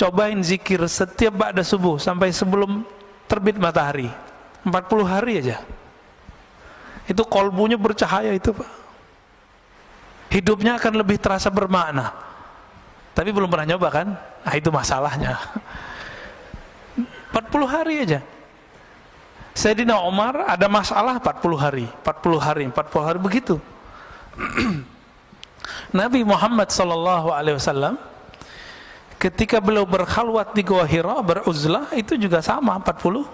cobain zikir setiap ba'da subuh sampai sebelum terbit matahari 40 hari aja. Itu kolbunya bercahaya itu Pak. Hidupnya akan lebih terasa bermakna. Tapi belum pernah nyoba kan? Nah itu masalahnya. 40 hari aja. Sayyidina Umar ada masalah 40 hari, 40 hari, 40 hari begitu. Nabi Muhammad SAW ketika beliau berkhalwat di Gua Hira beruzlah itu juga sama 40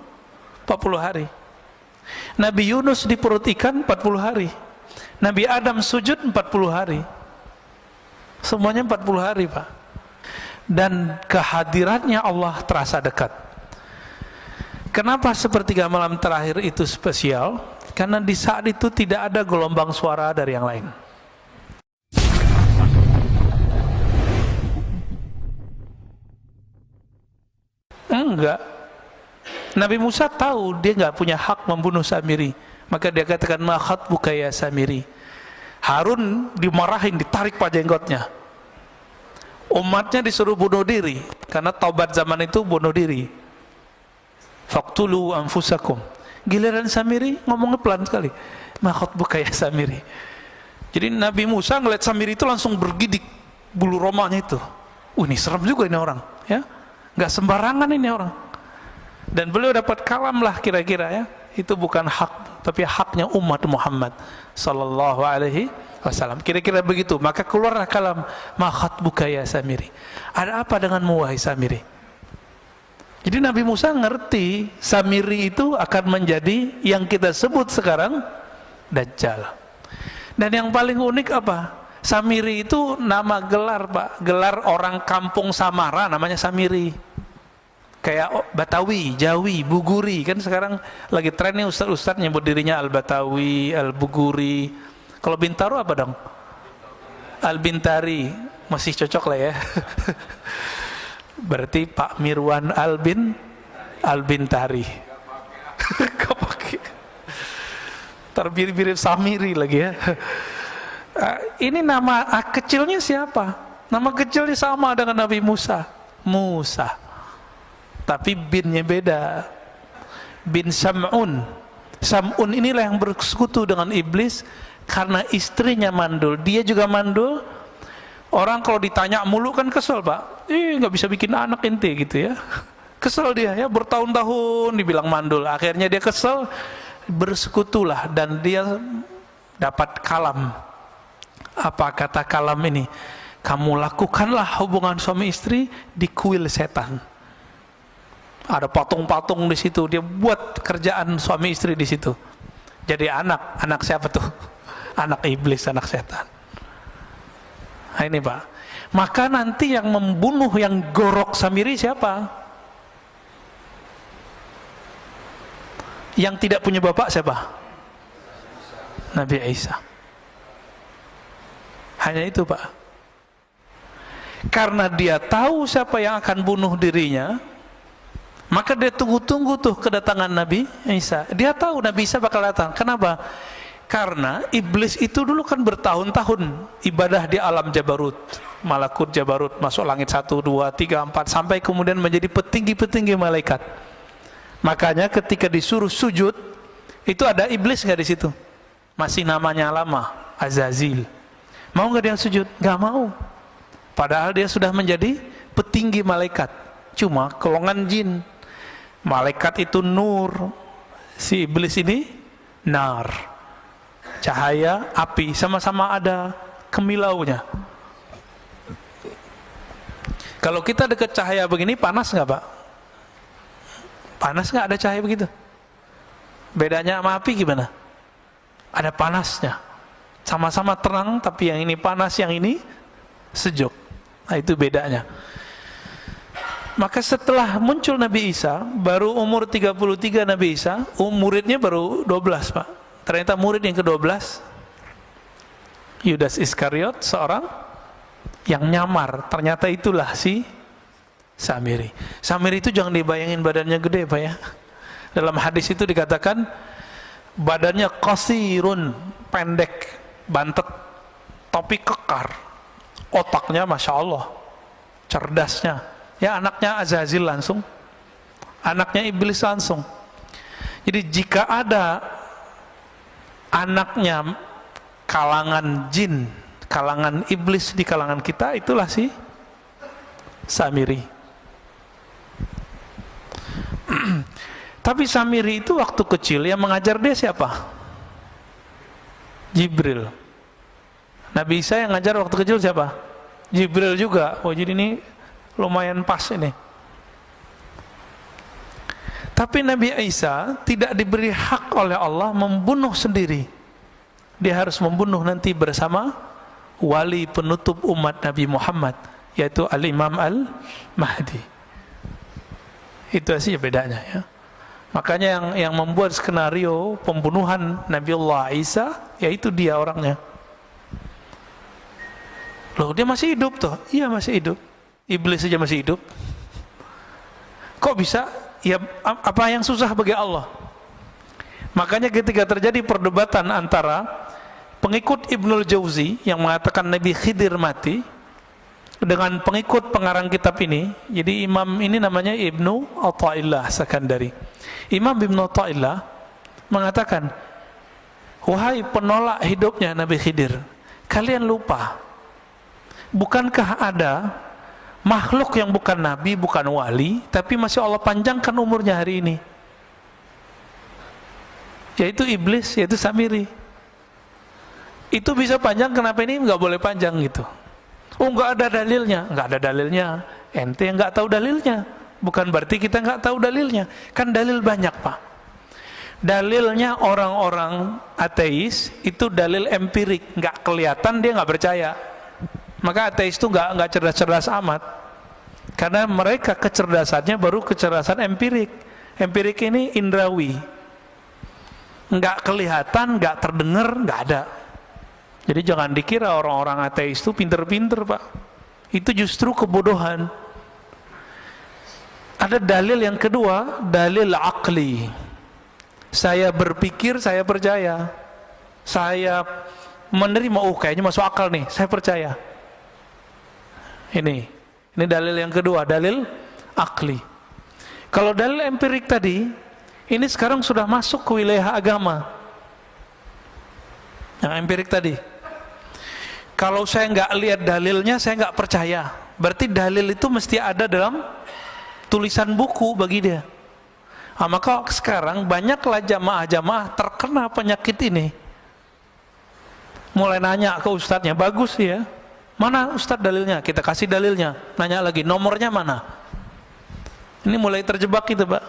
hari. Nabi Yunus di perut ikan 40 hari. Nabi Adam sujud 40 hari. Semuanya 40 hari Pak. Dan kehadirannya Allah terasa dekat. Kenapa sepertiga malam terakhir itu spesial? Karena di saat itu tidak ada gelombang suara dari yang lain. Enggak. Nabi Musa tahu dia enggak punya hak membunuh Samiri. Maka dia katakan, ma khatbuka ya Samiri. Harun dimarahin, ditarik jenggotnya. Umatnya disuruh bunuh diri. Karena taubat zaman itu bunuh diri. Faqtulu anfusakum. Giliran Samiri ngomongnya pelan sekali. Ma khatbuka ya Samiri. Jadi Nabi Musa ngeliat Samiri itu langsung bergidik bulu romanya itu. Ini serem juga ini orang, ya. Nggak sembarangan ini orang. Dan beliau dapat kalam lah kira-kira ya. Itu bukan hak, tapi haknya umat Muhammad sallallahu alaihi wasallam. Kira-kira begitu. Maka keluarlah kalam, ma khatbuka ya Samiri. Ada apa denganmu wahai Samiri? Jadi Nabi Musa ngerti Samiri itu akan menjadi yang kita sebut sekarang Dajjal. Dan yang paling unik apa? Samiri itu nama gelar Pak, gelar orang kampung Samara namanya Samiri. Kayak Batawi, Jawi, Buguri, kan sekarang lagi trennya ustaz-ustaz nyebut dirinya Al-Batawi, Al-Buguri. Kalau Bintaro apa dong? Al-Bintari, masih cocok lah ya. Berarti Pak Mirwan Al-Bintari. Kepake. Termirip-mirip Samiri lagi ya. Ini nama kecilnya siapa? Nama kecilnya sama dengan Nabi Musa. Musa. Tapi binnya beda. Bin Sam'un. Sam'un inilah yang bersekutu dengan iblis karena istrinya mandul. Dia juga mandul. Orang kalau ditanya mulu kan kesel Pak. Nggak bisa bikin anak ente gitu ya. Kesel dia ya, bertahun-tahun dibilang mandul. Akhirnya dia kesel, bersekutulah dan dia dapat kalam. Apa kata kalam ini? Kamu lakukanlah hubungan suami istri di kuil setan. Ada patung-patung di situ. Dia buat kerjaan suami istri di situ. Jadi anak siapa tuh? Anak iblis, anak setan. Nah ini Pak. Maka nanti yang membunuh, yang gorok Samiri siapa? Yang tidak punya bapak siapa? Nabi Isa. Hanya itu Pak. Karena dia tahu siapa yang akan bunuh dirinya, maka dia tunggu-tunggu tuh kedatangan Nabi Isa. Dia tahu Nabi Isa bakal datang. Kenapa? Karena iblis itu dulu kan bertahun-tahun ibadah di alam Jabarut, Malakut Jabarut, masuk langit 1, 2, 3, 4 sampai kemudian menjadi petinggi-petinggi malaikat. Makanya ketika disuruh sujud itu ada iblis nggak di situ? Masih namanya lama, Azazil. Mau nggak dia sujud? Nggak mau. Padahal dia sudah menjadi petinggi malaikat. Cuma golongan jin. Malaikat itu nur, si iblis ini nar. Cahaya, api, sama-sama ada kemilaunya. Kalau kita dekat cahaya begini, panas nggak Pak? Panas nggak ada cahaya begitu? Bedanya sama api gimana? Ada panasnya. Sama-sama terang, tapi yang ini panas, yang ini sejuk. Nah itu bedanya. Maka setelah muncul Nabi Isa, baru umur 33 Nabi Isa, muridnya baru 12 Pak. Ternyata murid yang ke-12 Yudas Iskariot, seorang yang nyamar. Ternyata itulah si Samiri. Samiri itu jangan dibayangin badannya gede Pak ya. Dalam hadis itu dikatakan badannya qasirun, pendek, bantet, tapi kekar. Otaknya Masya Allah, cerdasnya, Ya, anaknya Azazil langsung, anaknya iblis langsung. Jadi jika ada anaknya kalangan jin, kalangan iblis di kalangan kita, itulah si Samiri. Tapi Samiri itu waktu kecil yang mengajar dia siapa? Jibril. Nabi Isa yang ngajar waktu kecil siapa? Jibril juga. Oh, jadi ini lumayan pas ini. Tapi Nabi Isa tidak diberi hak oleh Allah membunuh sendiri. Dia harus membunuh nanti bersama wali penutup umat Nabi Muhammad, yaitu Al-Imam Al-Mahdi. Itu saja bedanya, ya. Makanya yang membuat skenario pembunuhan Nabiullah Isa, yaitu dia orangnya. Loh, dia masih hidup toh? Iya, masih hidup. Iblis saja masih hidup. Kok bisa? Ya, apa yang susah bagi Allah? Makanya ketika terjadi perdebatan antara pengikut Ibnul Jauzi yang mengatakan Nabi Khidir mati dengan pengikut pengarang kitab ini, jadi imam ini namanya Ibnu Athaillah Sakandari. Imam Ibnu Athaillah mengatakan, wahai penolak hidupnya Nabi Khidir, kalian lupa, bukankah ada makhluk yang bukan nabi, bukan wali, tapi masih Allah panjangkan umurnya hari ini, yaitu iblis, yaitu Samiri. Itu bisa panjang, kenapa ini nggak boleh panjang gitu? Oh, nggak ada dalilnya. Nggak ada dalilnya, ente yang nggak tahu dalilnya. Bukan berarti kita nggak tahu dalilnya, kan dalil banyak, Pak. Dalilnya orang-orang ateis itu dalil empirik, nggak kelihatan, dia nggak percaya. Maka ateis itu nggak cerdas-cerdas amat, karena mereka kecerdasannya baru kecerdasan empirik. Empirik ini indrawi, nggak kelihatan, nggak terdengar, nggak ada. Jadi jangan dikira orang-orang ateis itu pinter-pinter, Pak. Itu justru kebodohan. Ada dalil yang kedua, dalil akli. Saya berpikir, saya percaya. Saya menerima, oh kayaknya masuk akal nih, saya percaya. Ini dalil yang kedua, dalil akli. Kalau dalil empirik tadi, ini sekarang sudah masuk ke wilayah agama. Yang empirik tadi, kalau saya nggak lihat dalilnya, saya nggak percaya. Berarti dalil itu mesti ada dalam tulisan buku bagi dia. Nah, maka sekarang banyaklah jamaah-jamaah terkena penyakit ini. Mulai nanya ke ustadznya, bagus ya, mana ustadz dalilnya? Kita kasih dalilnya. Nanya lagi, nomornya mana? Ini mulai terjebak kita, Pak.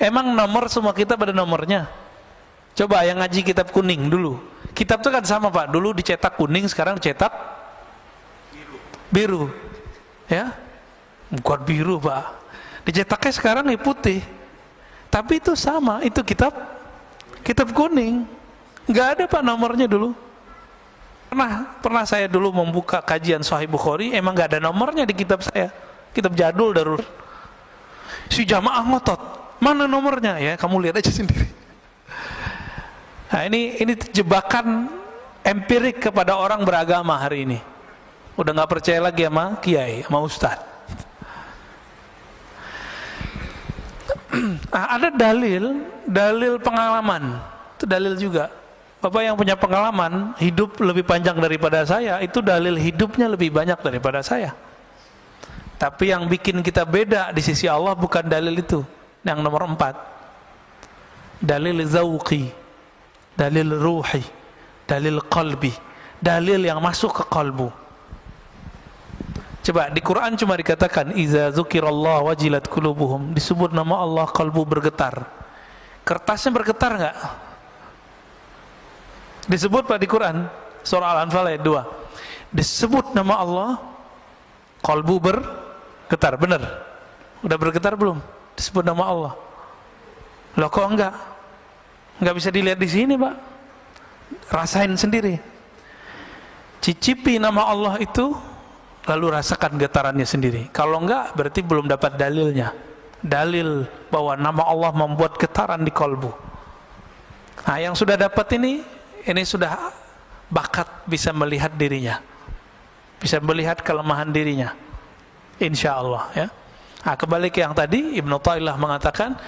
Emang nomor semua kita pada nomornya? Coba yang ngaji kitab kuning dulu. Kitab itu kan sama, Pak. Dulu dicetak kuning, sekarang dicetak biru. Ya? Bukan biru, Pak. Dicetaknya sekarang putih. Tapi itu sama, itu kitab kuning. Enggak ada, Pak, nomornya dulu. Pernah saya dulu membuka kajian Sahih Bukhari, emang nggak ada nomornya di kitab saya, kitab jadul darul. Si jamaah ngotot, mana nomornya? Ya kamu lihat aja sendiri. Nah, ini jebakan empirik kepada orang beragama hari ini. Udah nggak percaya lagi sama kiai, sama ustad. Nah, ada dalil pengalaman, itu dalil juga. Bapak yang punya pengalaman hidup lebih panjang daripada saya, itu dalil hidupnya lebih banyak daripada saya. Tapi yang bikin kita beda di sisi Allah bukan dalil itu. Yang nomor 4, dalil zauqi, dalil ruhi, dalil qalbi, dalil yang masuk ke kalbu. Coba di Quran cuma dikatakan iza dzukirallah wajilat qulubuhum, disebut nama Allah kalbu bergetar. Kertasnya bergetar enggak? Disebut, Pak, di Quran surah Al-Anfal ayat 2. Disebut nama Allah, kalbu bergetar. Benar? Udah bergetar belum? Disebut nama Allah. Loh kok enggak? Enggak bisa dilihat di sini, Pak. Rasain sendiri. Cicipi nama Allah itu, lalu rasakan getarannya sendiri. Kalau enggak, berarti belum dapat dalilnya. Dalil bahwa nama Allah membuat getaran di kalbu. Nah, yang sudah dapat ini sudah bakat bisa melihat dirinya, bisa melihat kelemahan dirinya, insya Allah, ya. Nah, kembali ke yang tadi, Ibnu Thaillah mengatakan,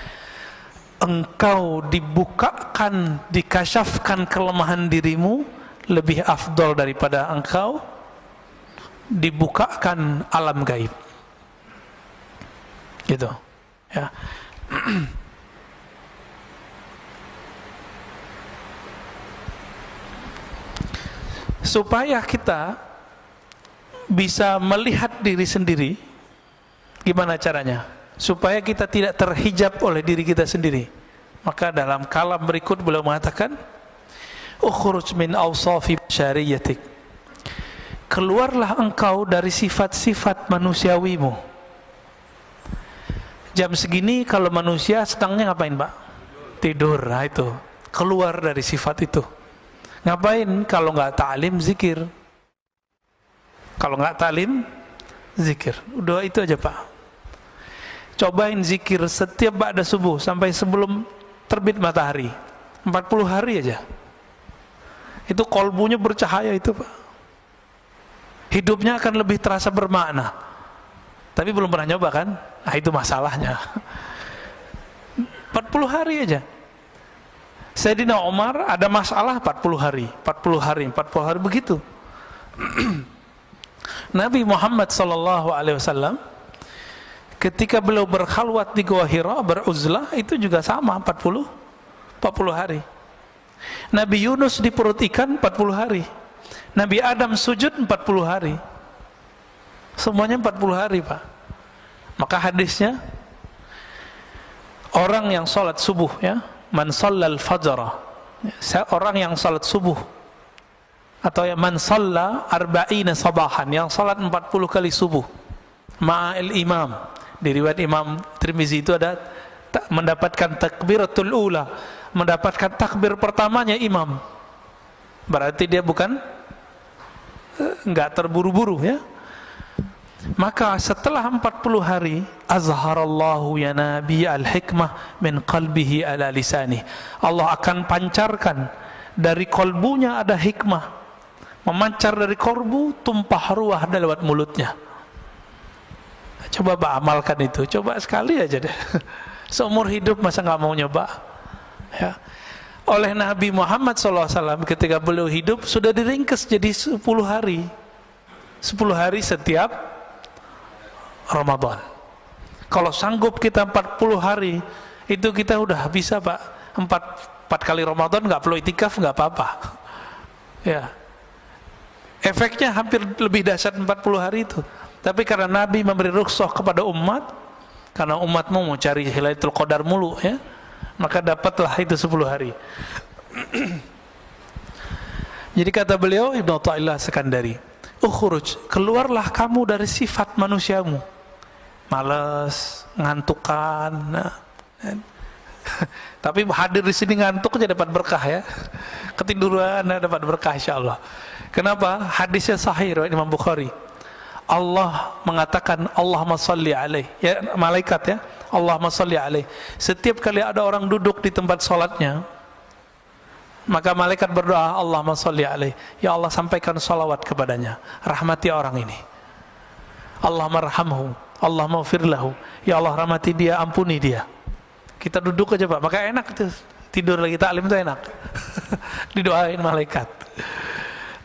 engkau dibukakan, dikasyafkan kelemahan dirimu lebih afdol daripada engkau dibukakan alam gaib. Gitu. Ya. Supaya kita bisa melihat diri sendiri, gimana caranya? Supaya kita tidak terhijab oleh diri kita sendiri. Maka dalam kalam berikut beliau mengatakan, ukhruj min awsafi syariyatik, keluarlah engkau dari sifat-sifat manusiawimu. Jam segini kalau manusia sedangnya ngapain, Pak? Tidur. Nah itu, keluar dari sifat itu. Ngapain? Kalau nggak ta'lim, zikir. Kalau nggak ta'lim, zikir. Udah itu aja, Pak. Cobain zikir setiap ba'da subuh sampai sebelum terbit matahari. 40 hari aja. Itu kolbunya bercahaya itu, Pak. Hidupnya akan lebih terasa bermakna. Tapi belum pernah nyoba kan? Nah itu masalahnya. 40 hari aja. Sayyidina Umar ada masalah 40 hari, 40 hari, 40 hari begitu. Nabi Muhammad SAW ketika beliau berkhalwat di Gua Hira, beruzlah, itu juga sama 40 hari. Nabi Yunus di perut ikan 40 hari. Nabi Adam sujud 40 hari. Semuanya 40 hari, Pak. Maka hadisnya, orang yang sholat subuh, ya, man shallal fajra, orang yang sholat subuh, atau ya man shalla arba'ina sabahan, yang sholat 40 kali subuh ma'al imam. Di riwayat Imam Tirmizi itu ada mendapatkan takbiratul ula, mendapatkan takbir pertamanya imam. Berarti dia bukan enggak terburu-buru, ya. Maka setelah 40 hari, azharallahu ya nabi al-hikmah min qalbihi ala lisani. Allah akan pancarkan dari kolbunya ada hikmah, memancar dari kolbu, tumpah ruah lewat mulutnya. Coba Pak amalkan itu, coba sekali aja deh. Seumur hidup masa nggak mau nyoba? Ya. Oleh Nabi Muhammad SAW ketika beliau hidup sudah diringkas jadi 10 hari. 10 hari setiap Ramadan. Kalau sanggup kita 40 hari, itu kita udah bisa, Pak. 4 kali Ramadan nggak perlu itikaf, nggak apa-apa. Ya. Efeknya hampir lebih dahsyat 40 hari itu. Tapi karena Nabi memberi rukhsah kepada umat, karena umatmu mau cari Lailatul Qadar mulu, ya, maka dapatlah itu 10 hari. Jadi kata beliau, Ibnu Thaillah Sekandari, ukhruj, keluarlah kamu dari sifat manusiamu. Malas, ngantukan. Nah. Tapi hadir di sini ngantuk aja dapat berkah, ya. Ketiduran dapat berkah insyaallah. Kenapa? Hadisnya sahih riwayat Imam Bukhari. Allah mengatakan Allahumma shalli alaih, ya, malaikat, ya, Allahumma shalli alaih. Setiap kali ada orang duduk di tempat sholatnya, maka malaikat berdoa, Allahumma shalli alaih, ya Allah sampaikan salawat kepadanya, rahmati orang ini. Allahumma rahamhu, Allahumma ufirlahu, ya Allah rahmati dia, ampuni dia. Kita duduk aja, Pak, maka enak tuh, tidur lagi taklim itu enak. Didoain malaikat.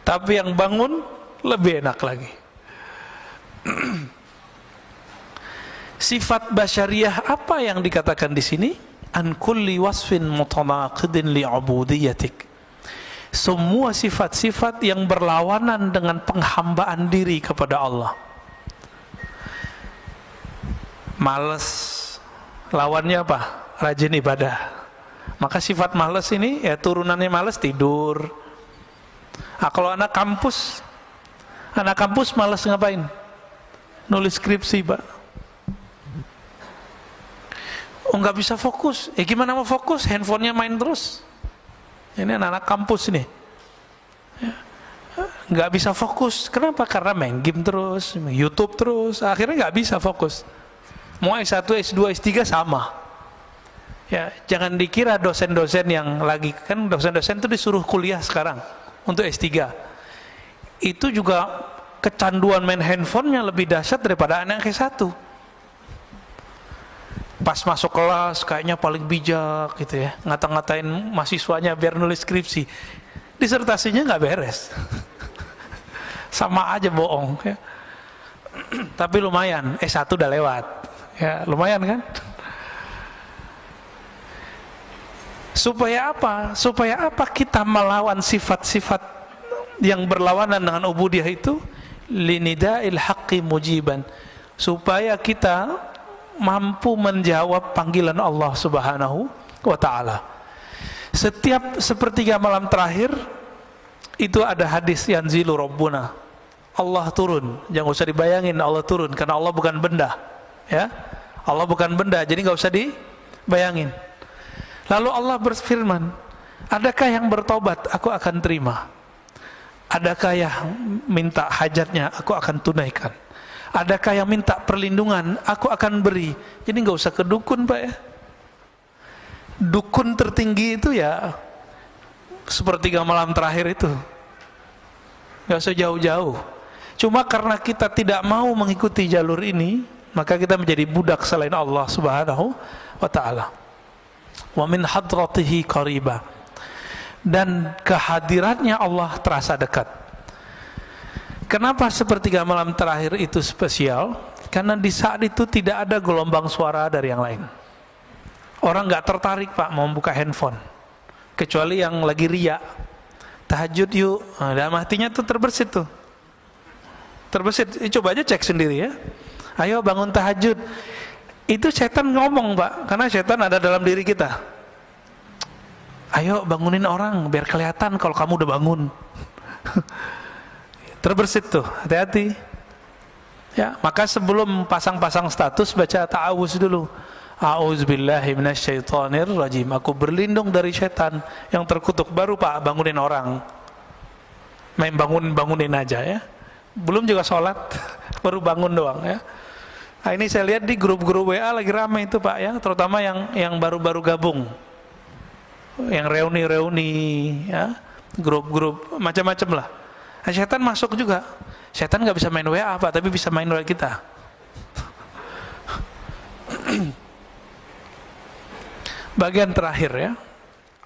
Tapi yang bangun lebih enak lagi. Sifat basyariyah apa yang dikatakan di sini? An kulli wasfin mutanaqidin li'ubudiyatik. Semua sifat-sifat yang berlawanan dengan penghambaan diri kepada Allah. Malas, lawannya apa? Rajin ibadah. Maka sifat malas ini, ya, turunannya malas, tidur. Nah, kalau anak kampus malas ngapain? Nulis skripsi, Pak. Oh, nggak bisa fokus. Gimana mau fokus? Handphonenya main terus. Ini anak-anak kampus nih, ya, nggak bisa fokus. Kenapa? Karena main game terus, YouTube terus. Akhirnya nggak bisa fokus. Mau S1, S2, S3 sama. Ya, jangan dikira dosen-dosen yang lagi, kan dosen-dosen itu disuruh kuliah sekarang untuk S3. Itu juga kecanduan main handphonenya lebih dahsyat daripada anak S1. pas masuk kelas kayaknya paling bijak gitu ya, ngata-ngatain mahasiswanya biar nulis skripsi, disertasinya nggak beres. Sama aja bohong ya. Tapi lumayan, S1 udah lewat ya, lumayan kan. Supaya apa? Supaya apa kita melawan sifat-sifat yang berlawanan dengan ubudiyah itu? Linida'il haqqi mujiban, supaya kita mampu menjawab panggilan Allah Subhanahu wa ta'ala. Setiap sepertiga malam terakhir itu ada hadis yanzilu rabbuna, Allah turun. Jangan usah dibayangin Allah turun, karena Allah bukan benda ya. Allah bukan benda, jadi nggak usah dibayangin. Lalu Allah berfirman, adakah yang bertobat aku akan terima, adakah yang minta hajatnya aku akan tunaikan, adakah yang minta perlindungan aku akan beri. Jadi nggak usah ke dukun Pak ya. Dukun tertinggi itu ya sepertiga malam terakhir itu, nggak usah jauh-jauh. Cuma karena kita tidak mau mengikuti jalur ini, maka kita menjadi budak selain Allah Subhanahu wa ta'ala. Wa min hadratihi qariba, dan kehadirannya Allah terasa dekat. Kenapa sepertiga malam terakhir itu spesial? Karena di saat itu tidak ada gelombang suara dari yang lain. Orang nggak tertarik Pak mau buka handphone, kecuali yang lagi riya. Tahajud yuk, dalam hatinya tuh terbersit tuh, terbersit. Coba aja cek sendiri ya. Ayo bangun tahajud. Itu setan ngomong Pak, karena setan ada dalam diri kita. Ayo bangunin orang biar kelihatan kalau kamu udah bangun. Terbersit tuh, hati-hati ya. Maka sebelum pasang-pasang status, baca ta'awuz dulu. A'udzubillahi minasyaitonirrajim, aku berlindung dari setan yang terkutuk. Baru Pak bangunin orang. Main bangunin aja ya, belum juga sholat, baru bangun doang ya. Nah, ini saya lihat di grup-grup WA lagi ramai itu Pak ya, terutama yang baru-baru gabung, yang reuni-reuni ya, grup-grup macam-macam lah. Nah, setan masuk juga. Setan nggak bisa main WA Pak, tapi bisa main WA kita. Bagian terakhir ya,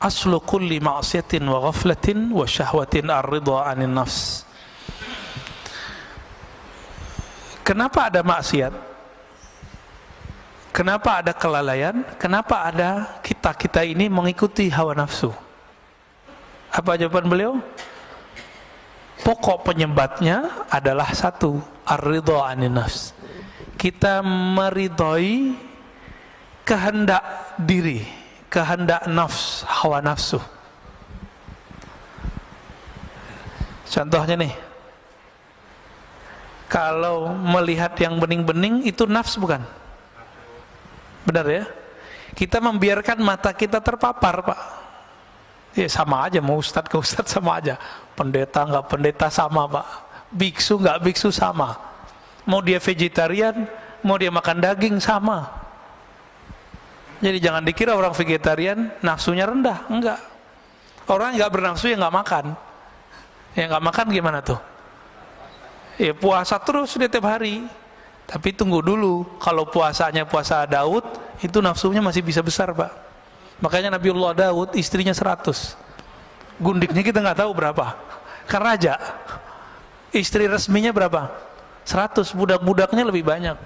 aslu kulli ma'siyatin wa ghaflatin wa syahwatin ar-ridha 'anil nafs. Kenapa ada maksiat? Kenapa ada kelalaian? Kenapa ada kita ini mengikuti hawa nafsu? Apa jawaban beliau? Pokok penyebabnya adalah satu, ar-ridha 'anil nafs. Kita meridhoi kehendak diri, kehendak nafs, hawa nafsu. Contohnya nih, kalau melihat yang bening-bening itu nafs bukan? Benar ya? Kita membiarkan mata kita terpapar Pak. Ya sama aja, mau ustadz ke ustadz sama aja, pendeta nggak pendeta sama Pak, biksu nggak biksu sama, mau dia vegetarian, mau dia makan daging sama. Jadi jangan dikira orang vegetarian nafsunya rendah, enggak. Orang nggak bernafsu ya nggak makan. Ya nggak makan gimana tuh? Ya puasa terus dia tiap hari. Tapi tunggu dulu, kalau puasanya puasa Daud, itu nafsunya masih bisa besar Pak. Makanya Nabiullah Daud istrinya 100, gundiknya kita nggak tahu berapa. Kan raja, istri resminya berapa? 100, budak-budaknya lebih banyak.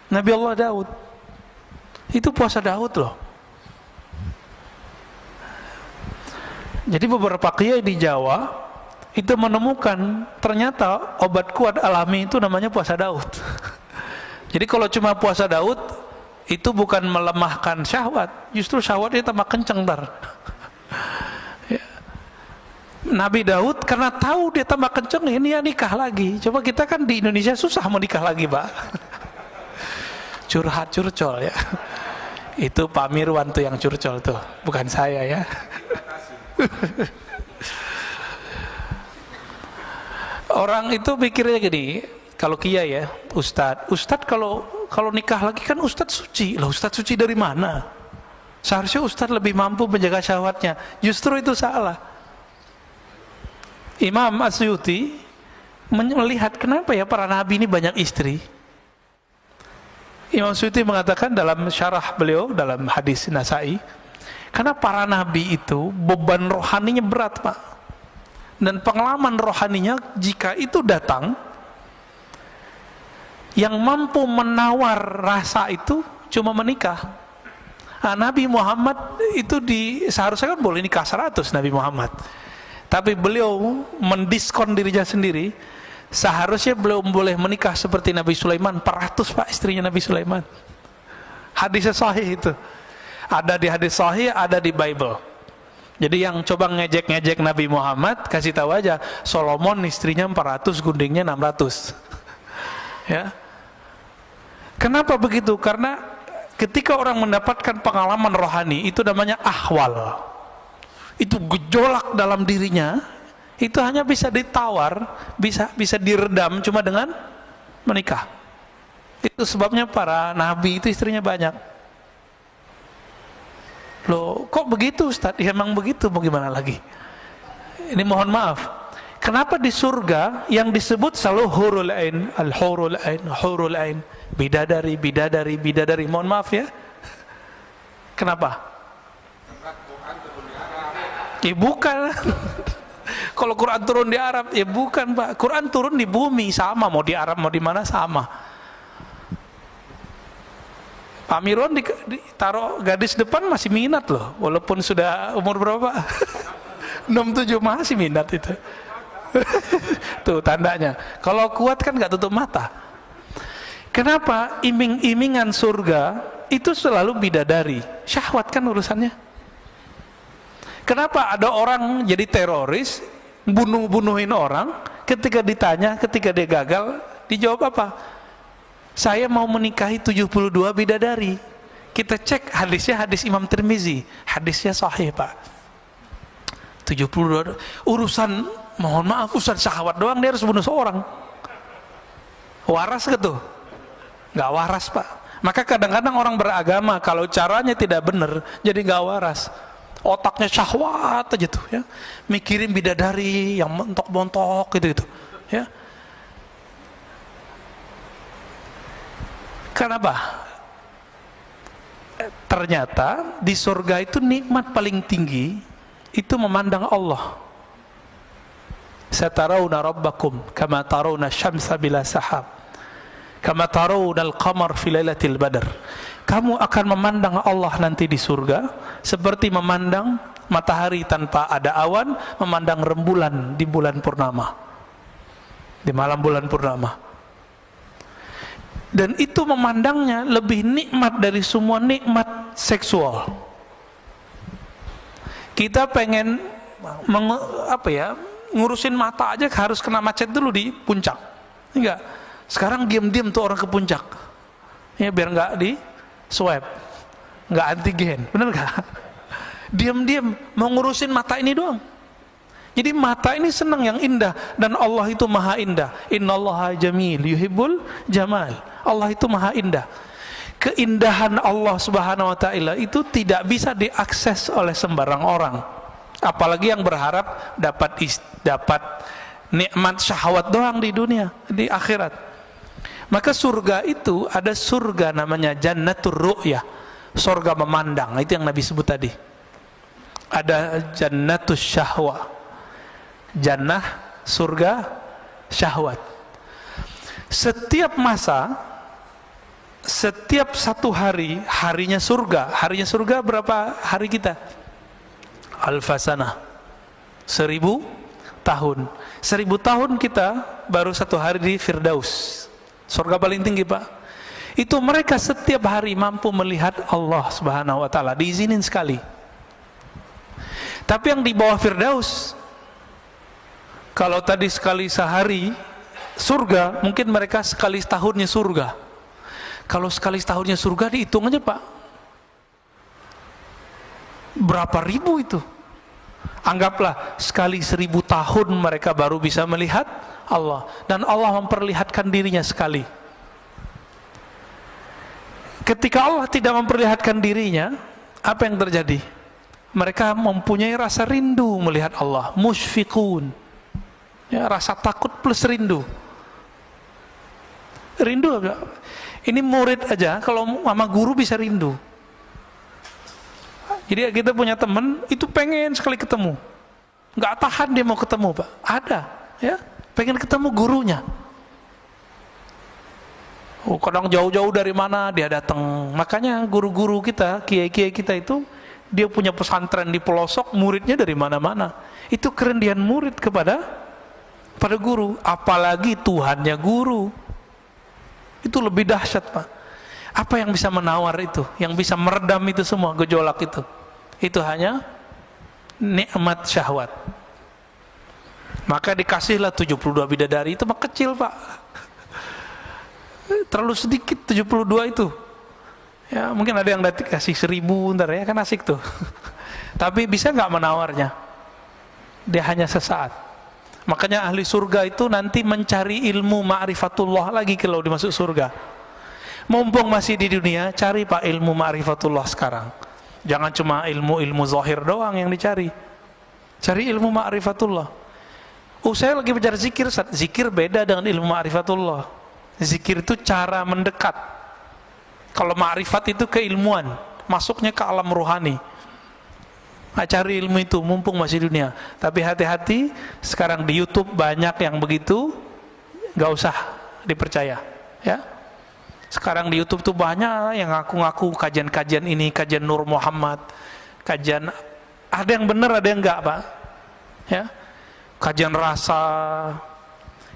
Nabiullah Daud, itu puasa Daud loh. Jadi beberapa kiai di Jawa itu menemukan ternyata obat kuat alami itu namanya puasa Daud. Jadi kalau cuma puasa Daud itu bukan melemahkan syahwat, justru syahwatnya tambah kenceng ntar. Ya. Nabi Daud karena tahu dia tambah kenceng, ini ya nikah lagi. Coba kita kan di Indonesia susah mau nikah lagi Pak. Curhat curcol ya. Itu Pak Mirwan tuh yang curcol tuh, bukan saya ya. Orang itu pikirnya gini, kalau kiai ya, ustadz kalau nikah lagi kan ustadz suci. Lah ustadz suci dari mana? Seharusnya ustadz lebih mampu menjaga syahwatnya. Justru itu salah. Imam Asyuti melihat kenapa ya para nabi ini banyak istri. Imam Suyuti mengatakan dalam syarah beliau dalam hadis Nasai, karena para nabi itu beban rohaninya berat, Pak. Dan pengalaman rohaninya jika itu datang, yang mampu menawar rasa itu cuma menikah. Nah, Nabi Muhammad itu seharusnya kan boleh nikah 100 Nabi Muhammad. Tapi beliau mendiskon dirinya sendiri. Seharusnya beliau boleh menikah seperti Nabi Sulaiman 400, Pak, istrinya Nabi Sulaiman. Hadisnya sahih itu. Ada di hadis sahih, ada di Bible. Jadi yang coba ngejek-ngejek Nabi Muhammad, kasih tahu aja, Solomon istrinya 400, gundingnya 600. Ya. Kenapa begitu? Karena ketika orang mendapatkan pengalaman rohani, itu namanya ahwal. Itu gejolak dalam dirinya. Itu hanya bisa ditawar, bisa diredam cuma dengan menikah. Itu sebabnya para nabi itu istrinya banyak. Loh, kok begitu Ustaz? Ya, emang begitu, mau gimana lagi? Ini mohon maaf. Kenapa di surga yang disebut selalu hurul ain, al-hurul ain, hurul ain, bidadari, bidadari, bidadari. Mohon maaf ya. Kenapa? Ya bukan. Kalau Quran turun di Arab, ya bukan, Pak. Quran turun di bumi, sama, mau di Arab mau di mana sama. Pak Mirwan ditaruh gadis depan masih minat loh, walaupun sudah umur berapa? 67 masih minat itu. Tuh tandanya. Kalau kuat kan nggak tutup mata. Kenapa? Iming-imingan surga itu selalu bidadari. Syahwat kan urusannya. Kenapa ada orang jadi teroris, bunuhin orang, ketika ditanya, ketika dia gagal, dijawab apa? Saya mau menikahi 72 bidadari. Kita cek hadisnya, hadis Imam Tirmizi, hadisnya sahih, Pak. 72 urusan, mohon maaf, urusan syahwat doang dia harus bunuh seorang. Waras gitu? Nggak waras, Pak. Maka kadang-kadang orang beragama kalau caranya tidak benar, jadi nggak waras. Otaknya syahwat aja tuh, ya, mikirin bidadari yang montok-montok gitu, ya. Kenapa? Ternyata di surga itu nikmat paling tinggi itu memandang Allah. Satarawna rabbakum kama tarawna syamsa bila sahab, kama tarawna al-qamar fi lailatul badr. Kamu akan memandang Allah nanti di surga seperti memandang matahari tanpa ada awan, memandang rembulan di bulan purnama, di malam bulan purnama. Dan itu memandangnya lebih nikmat dari semua nikmat seksual. Kita pengen ngurusin mata aja harus kena macet dulu di puncak. Enggak. Sekarang diam-diam tuh orang ke puncak. Ya biar enggak di swab, nggak antigen, bener nggak? Diam-diam mau ngurusin mata ini doang. Jadi mata ini senang yang indah, dan Allah itu maha indah. Innallaha jamil yuhibbul jamal. Allah itu maha indah. Keindahan Allah Subhanahu wa taala itu tidak bisa diakses oleh sembarang orang. Apalagi yang berharap dapat nikmat syahwat doang di dunia, di akhirat. Maka surga itu ada surga namanya jannatur ru'yah, surga memandang. Itu yang Nabi sebut tadi. Ada jannatus syahwa, jannah surga syahwat. Setiap masa, setiap satu hari, harinya surga berapa hari kita? Alfasanah, 1000 tahun. 1000 tahun kita baru satu hari di Firdaus, surga paling tinggi, Pak. Itu mereka setiap hari mampu melihat Allah Subhanahu wa taala, diizinin sekali. Tapi yang di bawah Firdaus, kalau tadi sekali sehari surga, mungkin mereka sekali setahunnya surga. Kalau sekali setahunnya surga dihitung aja, Pak, berapa ribu itu? Anggaplah sekali 1000 tahun mereka baru bisa melihat Allah, dan Allah memperlihatkan dirinya sekali. Ketika Allah tidak memperlihatkan dirinya, apa yang terjadi? Mereka mempunyai rasa rindu melihat Allah, musyfiqun, ya, rasa takut plus rindu. Rindu apa? Ini murid aja kalau sama guru bisa rindu. Jadi kita punya teman itu pengen sekali ketemu, nggak tahan dia mau ketemu Pak. Ada, ya, pengen ketemu gurunya. Oh, kadang jauh-jauh dari mana dia datang. Makanya guru-guru kita, kiai-kiai kita itu, dia punya pesantren di pelosok, muridnya dari mana-mana. Itu kerendian murid pada guru, apalagi Tuhannya guru. Itu lebih dahsyat Pak. Apa yang bisa menawar itu, yang bisa meredam itu semua gejolak itu? Itu hanya nikmat syahwat. Maka dikasihlah 72 bidadari, itu mah kecil Pak. Terlalu sedikit 72 itu. Ya, mungkin ada yang kasih 1000 ntar ya, kan asik tuh. Tapi bisa nggak menawarnya? Dia hanya sesaat. Makanya ahli surga itu nanti mencari ilmu ma'rifatullah lagi kalau dimasuk surga. Mumpung masih di dunia, cari Pak ilmu ma'rifatullah sekarang. Jangan cuma ilmu-ilmu zahir doang yang dicari. Cari ilmu ma'rifatullah. Saya lagi belajar zikir. Zikir beda dengan ilmu ma'rifatullah. Zikir itu cara mendekat. Kalau ma'rifat itu keilmuan, masuknya ke alam rohani. Nah, cari ilmu itu mumpung masih dunia. Tapi hati-hati, sekarang di YouTube banyak yang begitu, nggak usah dipercaya. Ya, sekarang di YouTube tuh banyak yang ngaku-ngaku kajian-kajian ini, kajian Nur Muhammad, kajian ada yang benar, ada yang enggak Pak. Ya, kajian rasa,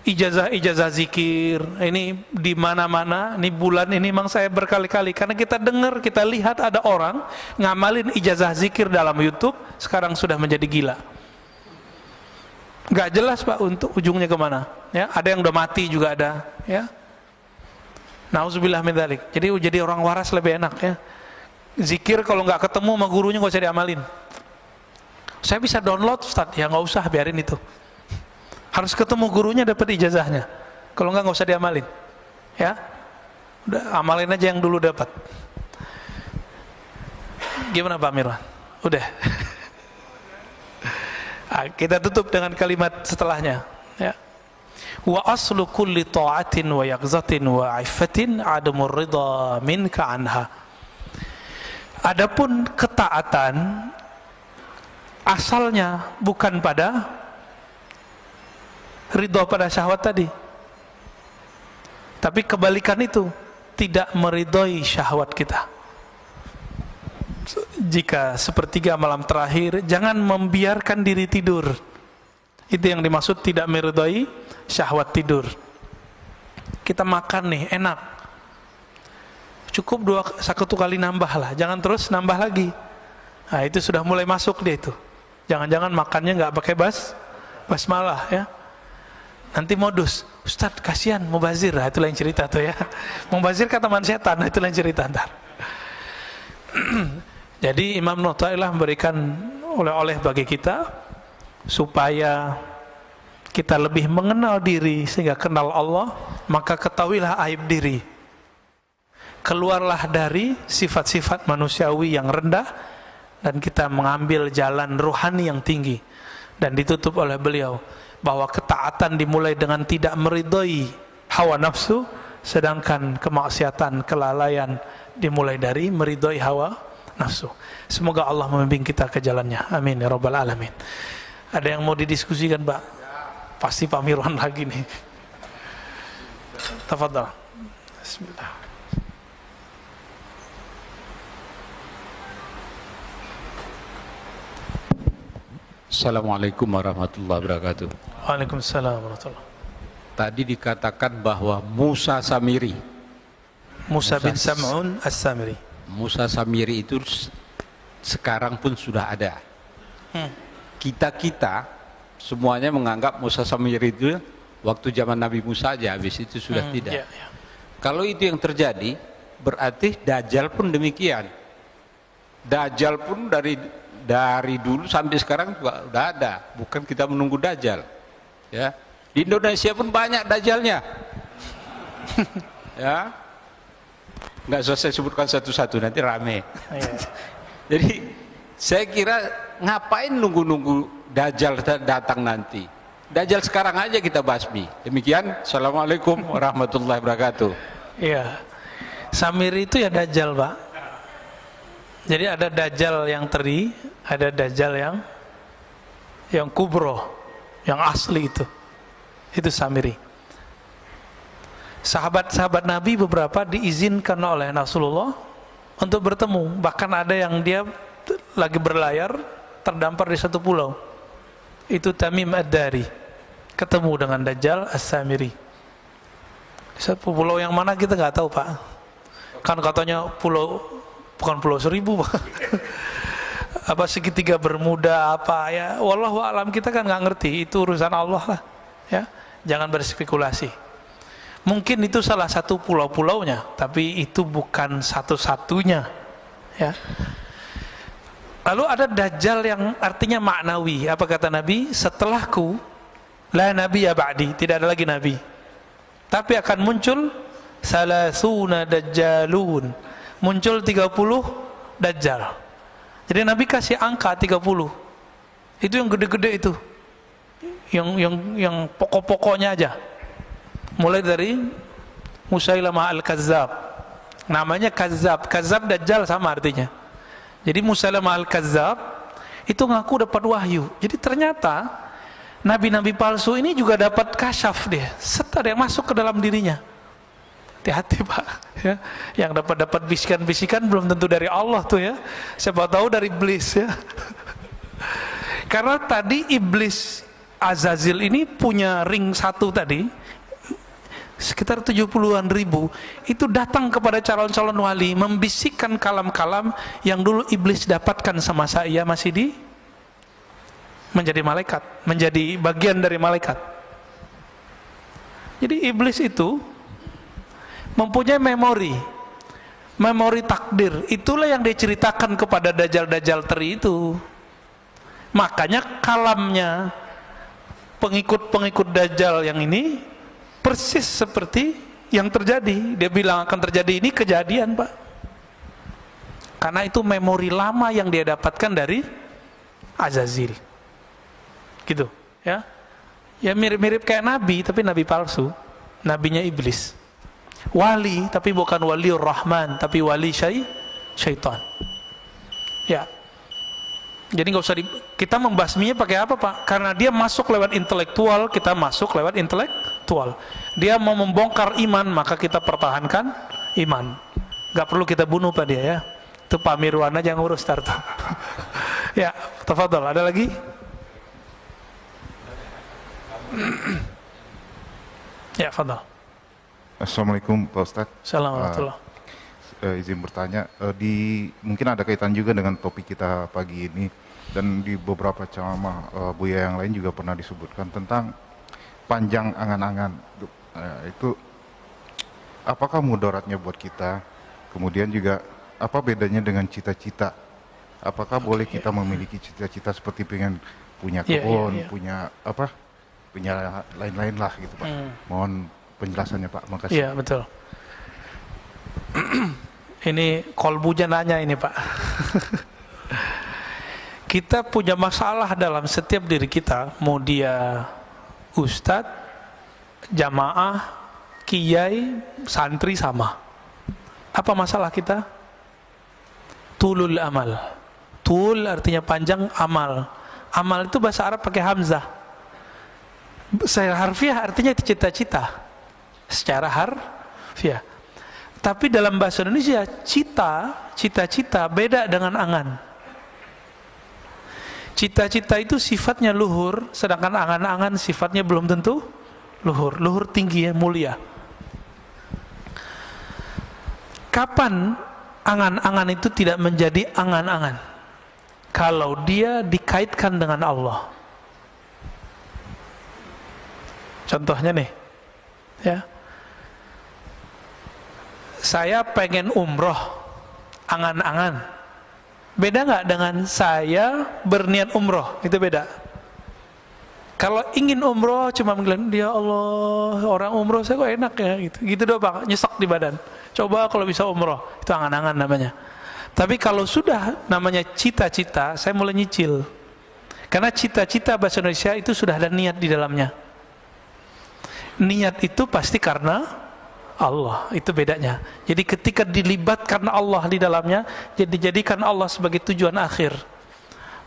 ijazah zikir, ini di mana-mana. Ini bulan ini memang saya berkali-kali, karena kita dengar, kita lihat ada orang ngamalin ijazah zikir dalam YouTube, sekarang sudah menjadi gila. Nggak jelas Pak untuk ujungnya kemana. Ya, ada yang udah mati juga ada. Ya, nauzubillah min dzalik. Jadi orang waras lebih enak ya. Zikir kalau nggak ketemu sama gurunya nggak usah diamalin. Saya bisa download Ustaz, ya nggak usah, biarin itu. Harus ketemu gurunya, dapat ijazahnya. Kalau nggak usah diamalin. Ya, udah amalin aja yang dulu dapat. Gimana Pak Mirwan? Udah. Kita tutup dengan kalimat setelahnya. Ya. Wa aslu kulli ta'atin wa yaqzatin wa aifatin adamur ridha minka anha. Adapun ketaatan asalnya bukan pada ridho pada syahwat tadi, tapi kebalikan itu, tidak meridhoi syahwat kita. Jika sepertiga malam terakhir, jangan membiarkan diri tidur. Itu yang dimaksud tidak meridhoi syahwat tidur. Kita makan nih enak, cukup satu kali nambah lah, jangan terus nambah lagi. Nah itu sudah mulai masuk dia itu. Jangan-jangan makannya nggak pakai basmalah ya. Nanti modus, Ustadz kasihan mubazir, nah, itu lain cerita tuh ya. Mubazir kata teman setan, nah, itu lain cerita ntar. Jadi Imam Nu'tailah memberikan oleh-oleh bagi kita supaya kita lebih mengenal diri, sehingga kenal Allah, maka ketahuilah aib diri. Keluarlah dari sifat-sifat manusiawi yang rendah dan kita mengambil jalan ruhani yang tinggi. Dan ditutup oleh beliau bahwa ketaatan dimulai dengan tidak meridhoi hawa nafsu, sedangkan kemaksiatan, kelalaian dimulai dari meridhoi hawa nafsu. Semoga Allah membimbing kita ke jalannya. Amin ya rabbal alamin. Ada yang mau didiskusikan Pak? Pasti Pak Mirwan lagi nih. Tafadhal. Bismillah. Assalamualaikum warahmatullahi wabarakatuh. Waalaikumsalam warahmatullahi. Tadi dikatakan bahwa Musa Samiri, Musa bin Sam'un As-Samiri. Musa Samiri itu sekarang pun sudah ada. Kita semuanya menganggap Musa Samiri itu waktu zaman Nabi Musa aja, habis itu sudah tidak. Ya. Kalau itu yang terjadi, berarti Dajjal pun demikian. Dajjal pun dari dulu sampai sekarang juga udah ada, bukan kita menunggu Dajjal. Ya, di Indonesia pun banyak Dajjalnya. Ya, nggak usah saya sebutkan satu-satu, nanti rame. Jadi saya kira ngapain nunggu-nunggu Dajjal datang nanti? Dajjal sekarang aja kita basmi. Demikian, assalamualaikum warahmatullahi wabarakatuh. Iya, Samiri itu ya Dajjal, Pak. Jadi ada Dajjal yang teri, ada Dajjal yang kubro, yang asli itu. Itu Samiri. Sahabat-sahabat Nabi beberapa diizinkan oleh Rasulullah untuk bertemu. Bahkan ada yang dia lagi berlayar terdampar di satu pulau. Itu Tamim Ad-Dari. Ketemu dengan Dajjal As-Samiri. Di satu pulau yang mana kita nggak tahu, Pak. Kan katanya pulau, bukan pulau Seribu, Pak. Apa segitiga Bermuda apa ya, wallahu alam, kita kan nggak ngerti, itu urusan Allah lah ya, jangan berspekulasi. Mungkin itu salah satu pulau-pulaunya, tapi itu bukan satu-satunya ya. Lalu ada Dajjal yang artinya maknawi. Apa kata Nabi? Setelahku la nabiyya ba'di, tidak ada lagi nabi, tapi akan muncul salasuna dajjalun, muncul 30 Dajjal. Jadi Nabi kasih angka 30. Itu yang gede-gede itu. Yang pokok-pokoknya aja. Mulai dari Musailamah Al-Kazzab. Namanya Kazzab. Kazzab Dajjal sama artinya. Jadi Musailamah Al-Kazzab itu ngaku dapat wahyu. Jadi ternyata nabi-nabi palsu ini juga dapat kasyaf dia. Ada yang masuk ke dalam dirinya. Hati-hati, Pak ya. Yang dapat bisikan-bisikan belum tentu dari Allah tuh ya. Siapa tahu dari iblis ya. Karena tadi iblis Azazil ini punya ring satu tadi, sekitar 70-an ribu, itu datang kepada calon-calon wali membisikkan kalam-kalam yang dulu iblis dapatkan sama saya masih menjadi malaikat, menjadi bagian dari malaikat. Jadi iblis itu mempunyai memori takdir. Itulah yang diceritakan kepada Dajjal-Dajjal teri itu. Makanya kalamnya pengikut-pengikut Dajjal yang ini persis seperti yang terjadi. Dia bilang akan terjadi, ini kejadian, Pak. Karena itu memori lama yang dia dapatkan dari Azazil. Gitu ya. Ya mirip-mirip kayak nabi, tapi nabi palsu. Nabinya iblis. Wali, tapi bukan waliur rahman, tapi wali syaitan. Ya. Jadi nggak usah kita membasminya pakai apa, Pak? Karena dia masuk lewat intelektual, kita masuk lewat intelektual. Dia mau membongkar iman, maka kita pertahankan iman. Nggak perlu kita bunuh, Pak, dia ya. Itu Pak Mirwan aja yang ngurus startup. Ya, tafadhol. Ada lagi? Ya, tafadhol. Assalamualaikum Pak Ustadz. Assalamualaikum. Izin bertanya, mungkin ada kaitan juga dengan topik kita pagi ini, dan di beberapa ceramah Buya yang lain juga pernah disebutkan tentang panjang angan-angan. Itu apakah mudaratnya buat kita? Kemudian juga apa bedanya dengan cita-cita? Apakah boleh kita memiliki cita-cita seperti pengen punya kebun, punya apa, punya lain-lain lah gitu, Pak? Mohon penjelasannya, Pak. Makasih. Iya, betul. Ini kolbunya nanya ini, Pak. Kita punya masalah dalam setiap diri kita, mau dia ustadz, jamaah, kiai, santri sama. Apa masalah kita? Tulul amal. Tul artinya panjang, amal. Amal itu bahasa Arab pakai hamzah. Secara harfiah artinya itu cita-cita. Secara harfiah. Tapi dalam bahasa Indonesia cita-cita beda dengan angan. Cita-cita itu sifatnya luhur, sedangkan angan-angan sifatnya belum tentu luhur. Luhur tinggi ya, mulia. Kapan angan-angan itu tidak menjadi angan-angan? Kalau dia dikaitkan dengan Allah. Contohnya nih, ya. Saya pengen umroh, angan-angan. Beda nggak dengan saya berniat umroh? Itu beda. Kalau ingin umroh cuma bilang, ya Allah, orang umroh saya kok enak ya, gitu doang, Pak, nyesek di badan. Coba kalau bisa umroh, itu angan-angan namanya. Tapi kalau sudah namanya cita-cita, saya mulai nyicil. Karena cita-cita bahasa Indonesia itu sudah ada niat di dalamnya. Niat itu pasti karena Allah. Itu bedanya. Jadi ketika dilibatkan Allah di dalamnya, jadi dijadikan Allah sebagai tujuan akhir,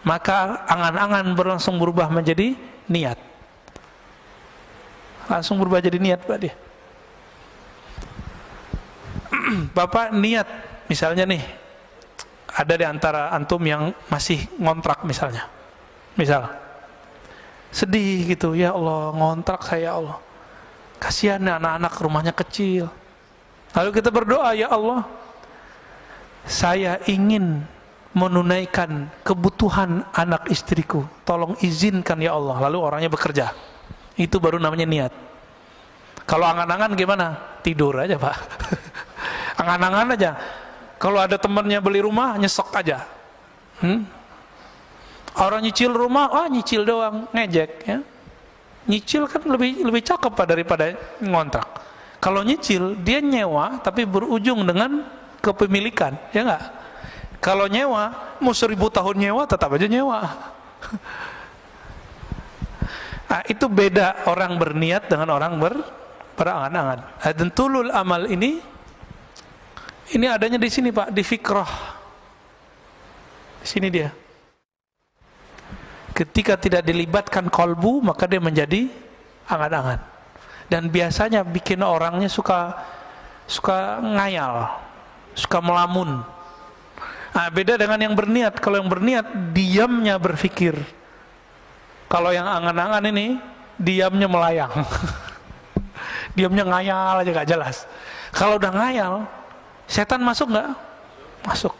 maka angan-angan langsung berubah menjadi niat. Langsung berubah jadi niat, Pak dia. Bapak niat, misalnya nih, ada di antara antum yang masih ngontrak misalnya. Misal, sedih gitu, ya Allah, ngontrak saya, ya Allah. Kasihan anak-anak, rumahnya kecil. Lalu kita berdoa, ya Allah, saya ingin menunaikan kebutuhan anak istriku, tolong izinkan ya Allah. Lalu orangnya bekerja. Itu baru namanya niat. Kalau angan-angan gimana? Tidur aja, Pak. Angan-angan aja. Kalau ada temannya beli rumah, nyesek aja. Orang nyicil rumah, nyicil doang, ngejek ya. Nyicil kan lebih cakep, Pak, daripada ngontrak. Kalau nyicil, dia nyewa tapi berujung dengan kepemilikan, ya enggak? Kalau nyewa, mau 1000 tahun nyewa, tetap aja nyewa. Nah, itu beda orang berniat dengan orang berangan-angan. Dan tulul amal ini adanya di sini, Pak, di fikrah. Di sini dia. Ketika tidak dilibatkan kolbu, maka dia menjadi angan-angan. Dan biasanya bikin orangnya suka ngayal, suka melamun. Nah, beda dengan yang berniat. Kalau yang berniat, diamnya berpikir. Kalau yang angan-angan ini, diamnya melayang. Diamnya ngayal aja, gak jelas. Kalau udah ngayal, setan masuk gak? Masuk.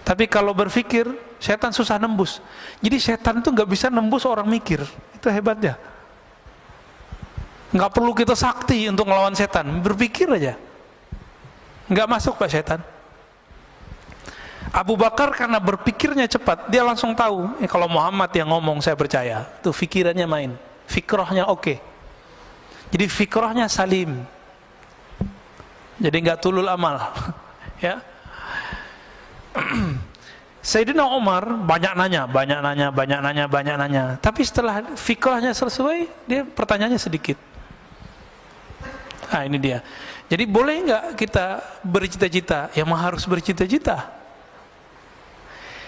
Tapi kalau berpikir, setan susah nembus. Jadi setan itu gak bisa nembus orang mikir. Itu hebatnya. Gak perlu kita sakti untuk melawan setan. Berpikir aja. Gak masuk, Pak, setan. Abu Bakar karena berpikirnya cepat, dia langsung tahu, kalau Muhammad yang ngomong saya percaya. Itu fikirannya main, fikrahnya oke. Jadi fikrahnya salim. Jadi nggak tulul amal. Ya. Sayyidina Umar banyak nanya. Tapi setelah fikrahnya selesai, dia pertanyaannya sedikit. Nah, ini dia. Jadi boleh nggak kita bercita-cita? Ya mah harus bercita-cita.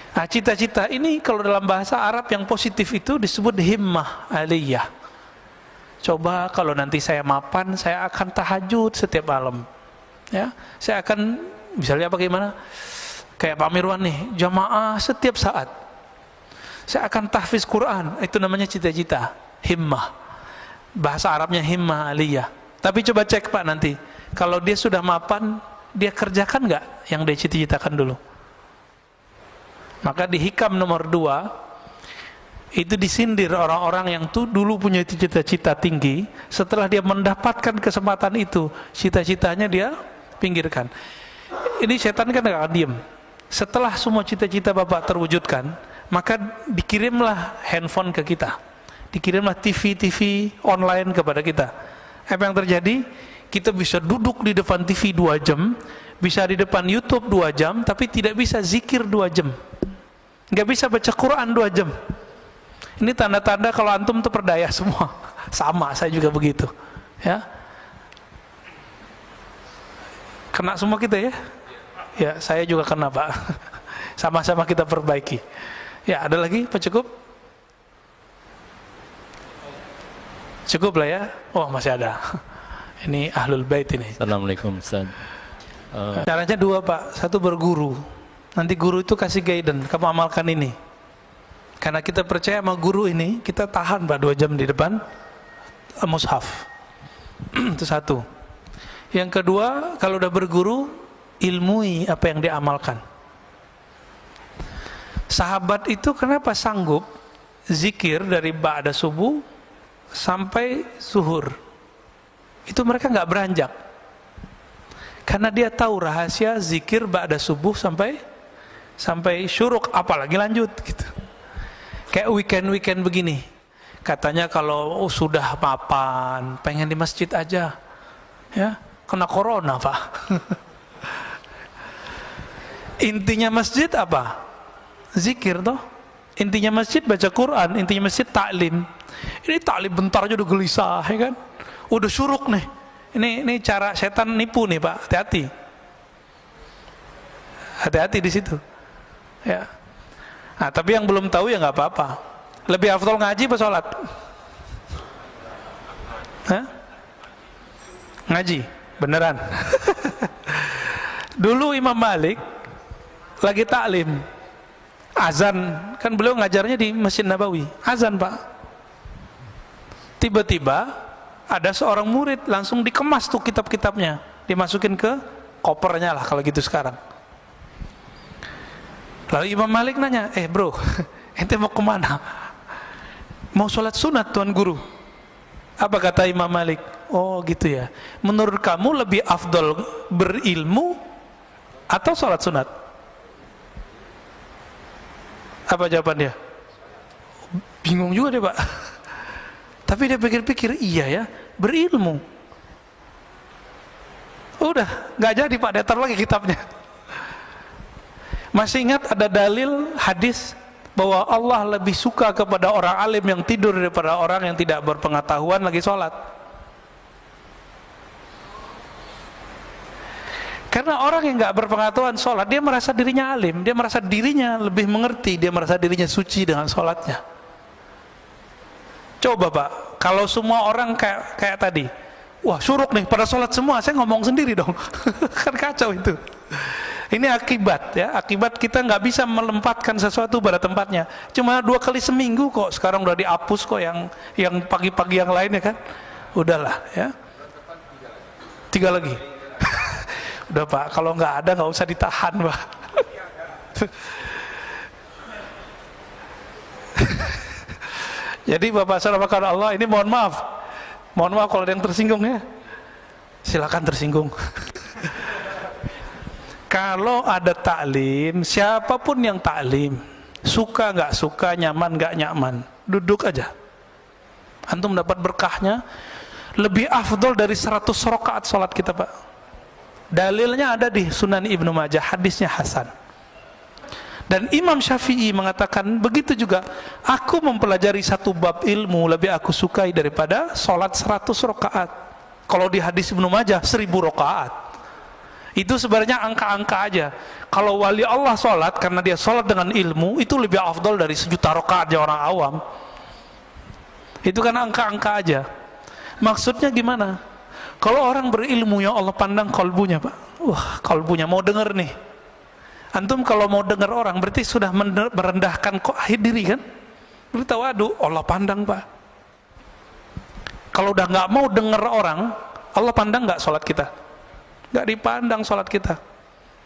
Nah, cita-cita ini kalau dalam bahasa Arab yang positif itu disebut himmah aliyah. Coba kalau nanti saya mapan, saya akan tahajud setiap malam. Ya, saya akan misalnya bagaimana? Kayak Pak Mirwan nih, jamaah setiap saat. Saya akan tahfiz Quran, itu namanya cita-cita, himmah. Bahasa Arabnya himmah aliyah. Tapi coba cek, Pak, nanti. Kalau dia sudah mapan, dia kerjakan nggak yang dia cita-citakan dulu? Maka di hikam nomor 2 itu disindir orang-orang yang tuh dulu punya cita-cita tinggi, setelah dia mendapatkan kesempatan itu, cita-citanya dia pinggirkan. Ini setan kan gak diem. Setelah semua cita-cita Bapak terwujudkan, maka dikirimlah handphone ke kita, dikirimlah TV online kepada kita. Apa yang terjadi? Kita bisa duduk di depan TV 2 jam, bisa di depan YouTube 2 jam, tapi tidak bisa zikir 2 jam. Nggak bisa baca Quran 2 jam. Ini tanda-tanda kalau antum tuh perdaya semua. Sama, saya juga begitu. Ya, kena semua kita ya. Ya, saya juga kena, Pak. Sama-sama kita perbaiki. Ya, ada lagi? Pak, cukup? Cukup lah ya. Oh, masih ada. Ini ahlul bait ini. Assalamualaikum, Ustaz. Caranya 2, Pak. 1 berguru. Nanti guru itu kasih guidance, kamu amalkan ini. Karena kita percaya sama guru ini, kita tahan, Pak, 2 jam di depan mushaf. Itu 1. Yang kedua, kalau udah berguru, ilmui apa yang diamalkan. Sahabat itu kenapa sanggup zikir dari ba'da subuh sampai zuhur? Itu mereka nggak beranjak. Karena dia tahu rahasia zikir ba'da subuh sampai syuruk, apalagi lanjut gitu. Kayak weekend begini, katanya kalau sudah mapan pengen di masjid aja, ya kena corona, Pak. Intinya masjid apa? Zikir toh. Intinya masjid baca Quran, intinya masjid taklim. Ini taklim bentar aja udah gelisah, ya kan? Udah syuruk nih, Ini cara setan nipu nih Pak, hati-hati. Hati-hati di situ. Ya. Nah, tapi yang belum tahu ya nggak apa-apa. Lebih afdol ngaji apa sholat? Hah? Ngaji, beneran. Dulu Imam Malik lagi taklim, azan, kan beliau ngajarnya di Masjid Nabawi, azan Pak. Tiba-tiba ada seorang murid langsung dikemas tuh kitab-kitabnya, dimasukin ke kopernya lah kalau gitu sekarang. Lalu Imam Malik nanya, bro, ente mau kemana? Mau sholat sunat Tuan Guru. Apa kata Imam Malik? Oh gitu ya, menurut kamu lebih afdol berilmu atau sholat sunat? Apa jawaban dia? Bingung juga deh Pak. Tapi dia pikir-pikir, iya ya, berilmu. Udah, gak jadi Pak, dia taruh lagi kitabnya. Masih ingat ada dalil hadis bahwa Allah lebih suka kepada orang alim yang tidur daripada orang yang tidak berpengetahuan lagi sholat. Karena orang yang nggak berpengetahuan sholat, dia merasa dirinya alim, dia merasa dirinya lebih mengerti, dia merasa dirinya suci dengan sholatnya. Coba Pak, kalau semua orang kayak tadi, wah syuruk nih pada sholat semua, saya ngomong sendiri dong. Kan kacau itu. Ini akibat ya, akibat kita nggak bisa menempatkan sesuatu pada tempatnya. Cuma 2 kali seminggu kok, sekarang udah dihapus kok yang pagi-pagi yang lainnya kan. Udahlah ya. 3 lagi. Udah Pak, kalau nggak ada nggak usah ditahan Pak. Jadi Bapak saudara Allah, ini mohon maaf kalau ada yang tersinggung ya. Silakan tersinggung. Kalau ada taklim, siapapun yang taklim, suka nggak suka, nyaman nggak nyaman, duduk aja. Antum dapat berkahnya lebih afdol dari 100 rakaat sholat kita Pak. Dalilnya ada di Sunan Ibnu Majah, hadisnya hasan. Dan Imam Syafi'i mengatakan begitu juga, aku mempelajari 1 bab ilmu lebih aku sukai daripada sholat 100 rakaat. Kalau di hadis Ibnu Majah 1000 rakaat. Itu sebenarnya angka-angka aja. Kalau wali Allah sholat karena dia sholat dengan ilmu, itu lebih afdol dari 1.000.000 rakaat orang awam. Itu kan angka-angka aja. Maksudnya gimana? Kalau orang berilmu yang Allah pandang kalbunya Pak, wah kalbunya mau denger nih. Antum kalau mau dengar orang berarti sudah merendahkan kok diri kan? Berarti waduh Allah pandang Pak. Kalau udah nggak mau dengar orang, Allah pandang nggak sholat kita? Nggak dipandang sholat kita.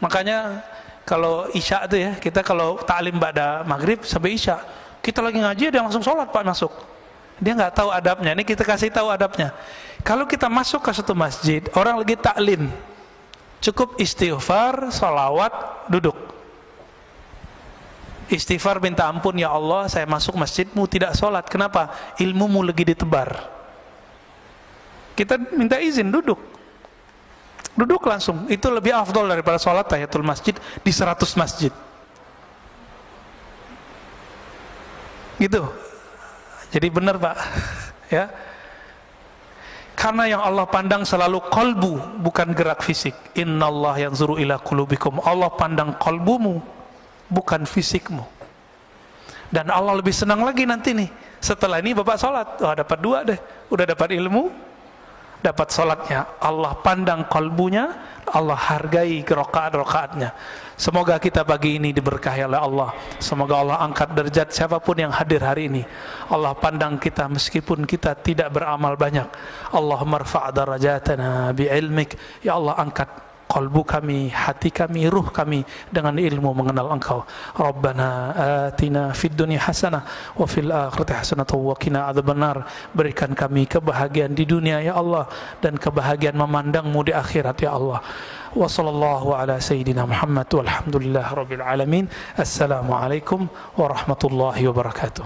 Makanya kalau isya itu ya, kita kalau ta'lim ba'da maghrib sampai isya, kita lagi ngaji dia langsung sholat Pak masuk. Dia nggak tahu adabnya. Ini kita kasih tahu adabnya. Kalau kita masuk ke satu masjid, orang lagi ta'lim, cukup istighfar, sholawat, duduk. Istighfar minta ampun, ya Allah saya masuk masjidmu tidak sholat. Kenapa? Ilmumu lagi ditebar. Kita minta izin duduk. Duduk langsung, itu lebih afdol daripada sholat tahiyatul masjid di 100 masjid. Gitu. Jadi benar Pak. Ya. Karena yang Allah pandang selalu qalbu, bukan gerak fisik. Innallaha yanzuru ila qulubikum. Allah pandang qalbumu, bukan fisikmu. Dan Allah lebih senang lagi nanti nih. Setelah ini Bapak sholat, wah dapat 2 deh. Udah dapat ilmu, dapat sholatnya. Allah pandang kalbunya, Allah hargai rakaat-rakaatnya. Semoga kita pagi ini diberkahi oleh Allah. Semoga Allah angkat derajat siapapun yang hadir hari ini. Allah pandang kita meskipun kita tidak beramal banyak. Allahumma rfa' darajatana bi'ilmik. Ya Allah angkat kalbu kami, hati kami, ruh kami dengan ilmu mengenal Engkau. Rabbana atina fid dunya hasanah wa fil akhirati hasanah wa qina adzabannar. Berikan kami kebahagiaan di dunia ya Allah dan kebahagiaan memandang-Mu di akhirat ya Allah. Wa sallallahu ala sayyidina Muhammad walhamdulillah rabbil alamin. Assalamualaikum warahmatullahi wabarakatuh.